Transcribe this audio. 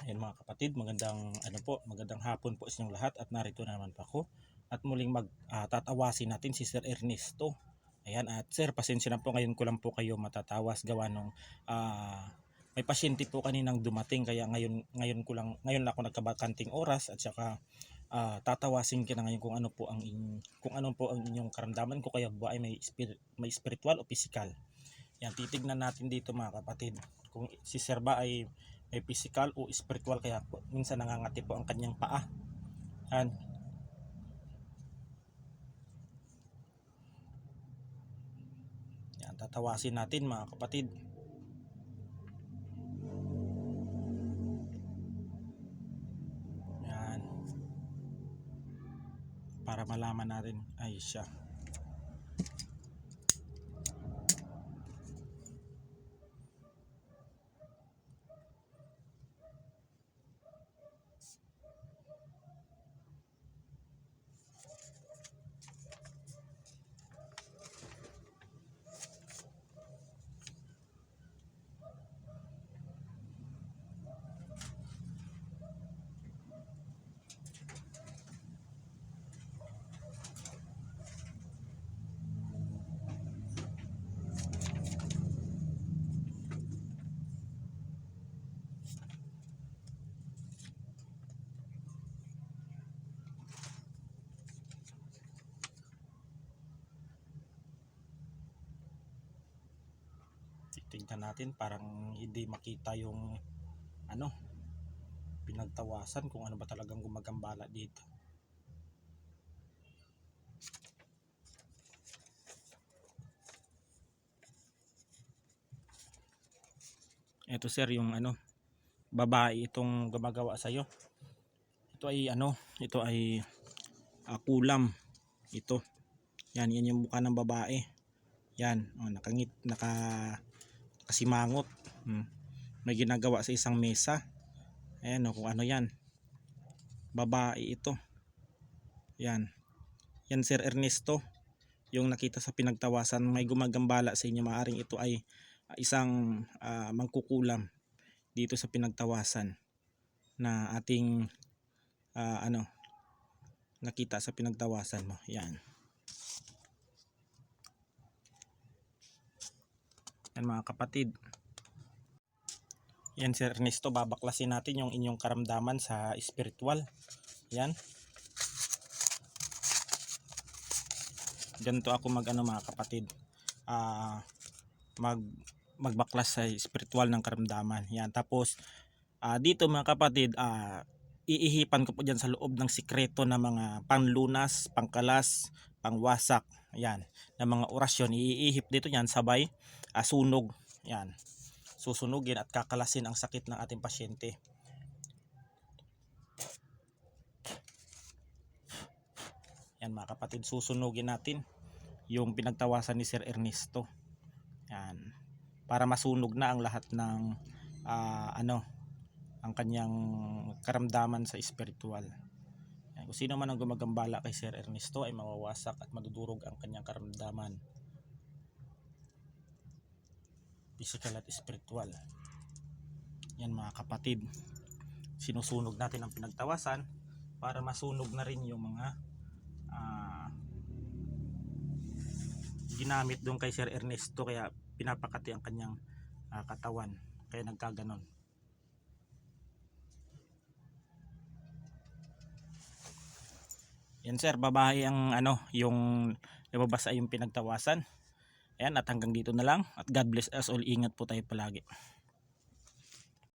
Ayan mga kapatid, magandang hapon po sa inyong lahat at narito na naman po ako at muling tatawasin natin si Sir Ernesto. Ayan, at sir, pasensya na po, ngayon ko lang po kayo matatawas gawa nung may pasyente po kaninang dumating, kaya ngayon ako nagkabakanting oras at saka tatawasin ka na ngayon kung ano po ang inyong karamdaman, ko kaya ba ay may spiritual o physical. Yan, titignan natin dito mga kapatid kung si Sir ba ay may physical o spiritual, kaya po minsan nangangati po ang kanyang paa. Yan. Yan, tatawasin natin mga kapatid. Yan. Para malaman natin ay siya. Tingnan natin, parang hindi makita yung pinagtawasan, kung ano ba talagang gumagambala dito. Ito sir, yung babae itong gumagawa sa iyo. Ito ay kulam ito. Yan yung mukha ng babae. Yan, nakasimangot. May ginagawa sa isang mesa. Ayan kung ano yan. Babae ito. Yan. Yan Sir Ernesto, yung nakita sa pinagtawasan, may gumagambala sa inyo. Maaring ito ay isang mangkukulam dito sa pinagtawasan na ating nakita sa pinagtawasan mo. Yan. Yan mga kapatid. Yan Sir Ernesto, babaklasin natin yung inyong karamdaman sa spiritual. Yan. Ganito ako mga kapatid. Magbaklas sa spiritual ng karamdaman. Yan. Tapos dito mga kapatid, iihipan ko po dyan sa loob ng sikreto na mga panglunas, pangkalas, pangwasak. Yan. Na mga orasyon. Iihip dito yan sabay sunog. Yan. Susunugin at kakalasin ang sakit ng ating pasyente. Yan mga kapatid, susunugin natin yung pinagtawasan ni Sir Ernesto. Yan. Para masunog na ang lahat ng ang kanyang karamdaman sa spiritual. Yan. Kung sino man ang gumagambala kay Sir Ernesto ay mawawasak at madudurog ang kanyang karamdaman, physical at spiritual. Yan mga kapatid, sinusunog natin ang pinagtawasan para masunog na rin yung mga ginamit doon kay Sir Ernesto, kaya pinapakati ang kanyang katawan, kaya nagkaganon. Yan sir, babae ang yung nababasa yung pinagtawasan. Ayan, at hanggang dito na lang, at God bless us all. Ingat po tayo palagi.